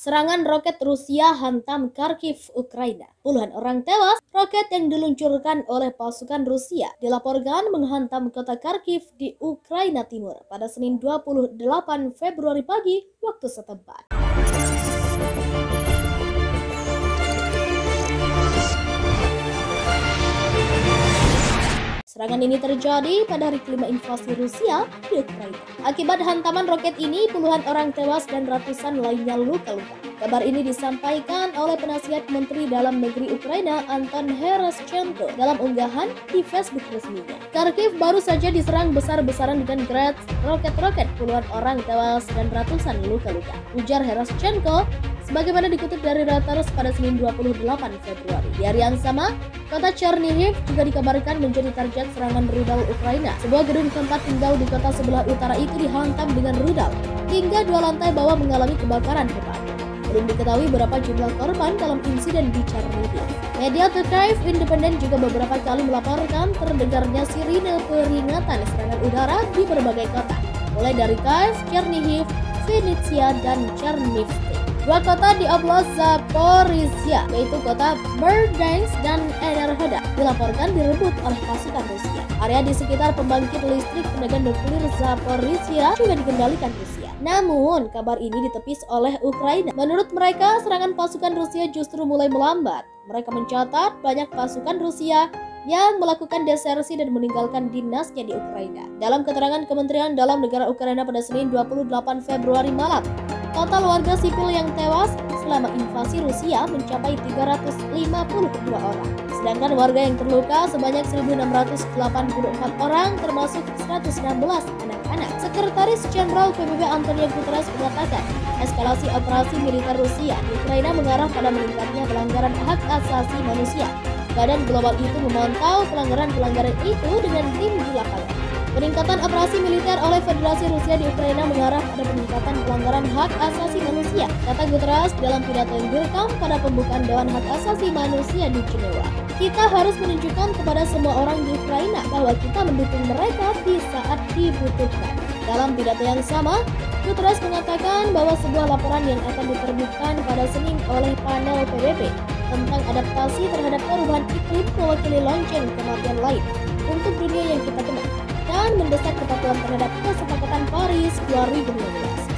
Serangan roket Rusia hantam Kharkiv, Ukraina. Puluhan orang tewas. Roket yang diluncurkan oleh pasukan Rusia dilaporkan menghantam kota Kharkiv di Ukraina Timur pada Senin 28 Februari pagi waktu setempat. Serangan ini terjadi pada hari kelima invasi Rusia di Ukraina. Akibat hantaman roket ini, puluhan orang tewas dan ratusan lainnya luka-luka. Kabar ini disampaikan oleh penasihat Menteri Dalam Negeri Ukraina, Anton Hereschenko, dalam unggahan di Facebook resminya. Kharkiv baru saja diserang besar-besaran dengan Grad roket-roket, puluhan orang tewas dan ratusan luka-luka, ujar Hereschenko, sebagaimana dikutip dari Reuters pada Senin 28 Februari. Di hari yang sama, kota Chernihiv juga dikabarkan menjadi target serangan rudal Ukraina. Sebuah gedung tempat tinggal di kota sebelah utara itu dihantam dengan rudal, hingga 2 lantai bawah mengalami kebakaran hebat. Belum diketahui berapa jumlah korban dalam insiden di Chernihiv. Media The Kyiv Independent juga beberapa kali melaporkan terdengarnya sirine peringatan serangan udara di berbagai kota, mulai dari Kyiv, Chernihiv, Vinnytsia, dan Chernivtsi. 2 kota di Oblast Zaporizhia, yaitu kota Berdyansk dan Enerhoda, dilaporkan direbut oleh pasukan Rusia. Area di sekitar pembangkit listrik tenaga nuklir Zaporizhia juga dikendalikan Rusia. Namun, kabar ini ditepis oleh Ukraina. Menurut mereka, serangan pasukan Rusia justru mulai melambat. Mereka mencatat banyak pasukan Rusia yang melakukan desersi dan meninggalkan dinasnya di Ukraina. Dalam keterangan Kementerian Dalam Negara Ukraina pada Senin 28 Februari malam, total warga sipil yang tewas selama invasi Rusia mencapai 352 orang. Sedangkan warga yang terluka sebanyak 1.684 orang, termasuk 116 anak-anak. Sekretaris Jenderal PBB Antonio Guterres mengatakan, eskalasi operasi militer Rusia di Ukraina mengarah pada meningkatnya pelanggaran hak asasi manusia. Badan Global itu memantau pelanggaran-pelanggaran itu dengan tim di lapangan. Peningkatan operasi militer oleh Federasi Rusia di Ukraina mengarah pada peningkatan pelanggaran hak asasi manusia, kata Guterres dalam pidato yang direkam pada pembukaan Dewan Hak Asasi Manusia di Jenewa. Kita harus menunjukkan kepada semua orang di Ukraina bahwa kita mendukung mereka di saat dibutuhkan. Dalam pidato yang sama, Guterres mengatakan bahwa sebuah laporan yang akan diterbitkan pada Senin oleh panel PBB tentang adaptasi terhadap perubahan iklim mewakili lonceng kematian lain untuk dunia yang kita kenal dan mendesak kepatuhan terhadap kesepakatan Paris 2015.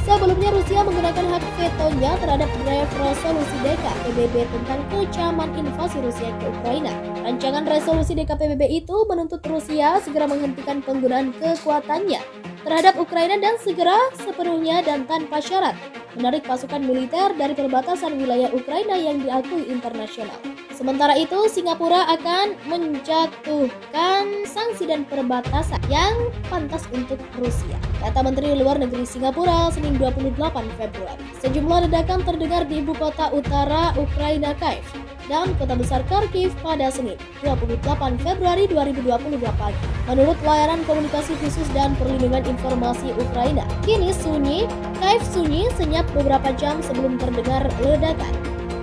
Sebelumnya, Rusia menggunakan hak vetonya terhadap draft resolusi DKPBB tentang kecaman invasi Rusia ke Ukraina. Rancangan resolusi DKPBB itu menuntut Rusia segera menghentikan penggunaan kekuatannya terhadap Ukraina dan segera sepenuhnya dan tanpa syarat menarik pasukan militer dari perbatasan wilayah Ukraina yang diakui internasional. Sementara itu, Singapura akan menjatuhkan sanksi dan perbatasan yang pantas untuk Rusia, kata Menteri Luar Negeri Singapura Senin 28 Februari. Sejumlah ledakan terdengar di ibu kota utara Ukraina Kyiv dan kota besar Kharkiv pada Senin 28 Februari 2022 pagi. Menurut layanan komunikasi khusus dan perlindungan informasi Ukraina, kini sunyi, Kyiv sunyi senyap beberapa jam sebelum terdengar ledakan,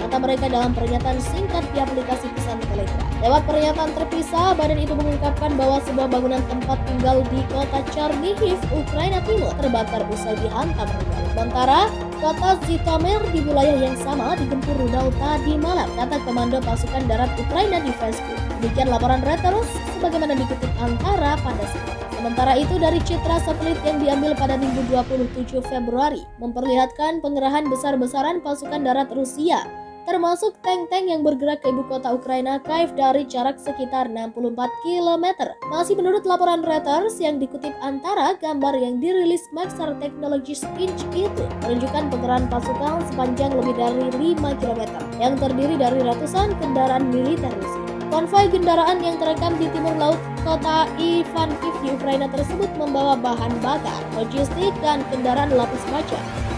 kata mereka dalam pernyataan singkat di aplikasi pesan Telegram. Lewat pernyataan terpisah, badan itu mengungkapkan bahwa sebuah bangunan tempat tinggal di kota Chernihiv, Ukraina Timur, terbakar usai dihantam rudal. Sementara kota Zhytomyr di wilayah yang sama digempur rudal tadi malam, kata Komando Pasukan Darat Ukraina di Facebook. Demikian laporan Reuters sebagaimana dikutip Antara pada Senin. Sementara itu, dari citra satelit yang diambil pada Minggu 27 Februari memperlihatkan pengerahan besar-besaran pasukan darat Rusia, termasuk tank-tank yang bergerak ke ibu kota Ukraina Kyiv dari jarak sekitar 64 km. Masih menurut laporan Reuters yang dikutip Antara, gambar yang dirilis Maxar Technologies Inc. itu menunjukkan pengerahan pasukan sepanjang lebih dari 5 km yang terdiri dari ratusan kendaraan militer Rusia. Konvoi kendaraan yang terekam di timur laut kota Ivankiv di Ukraina tersebut membawa bahan bakar, logistik, dan kendaraan lapis baja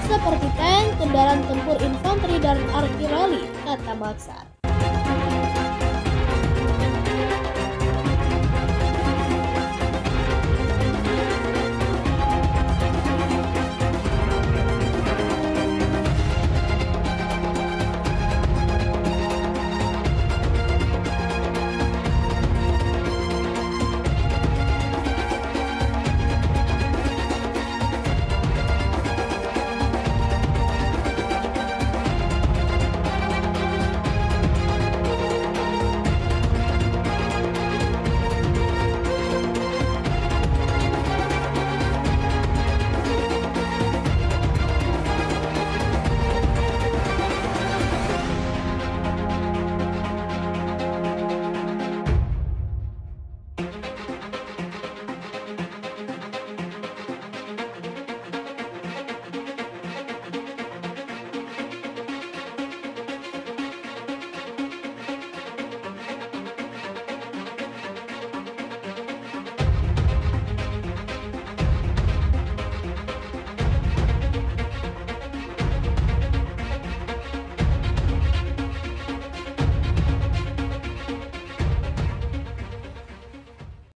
seperti tank, kendaraan tempur infanteri, dan artileri, kata Maxar.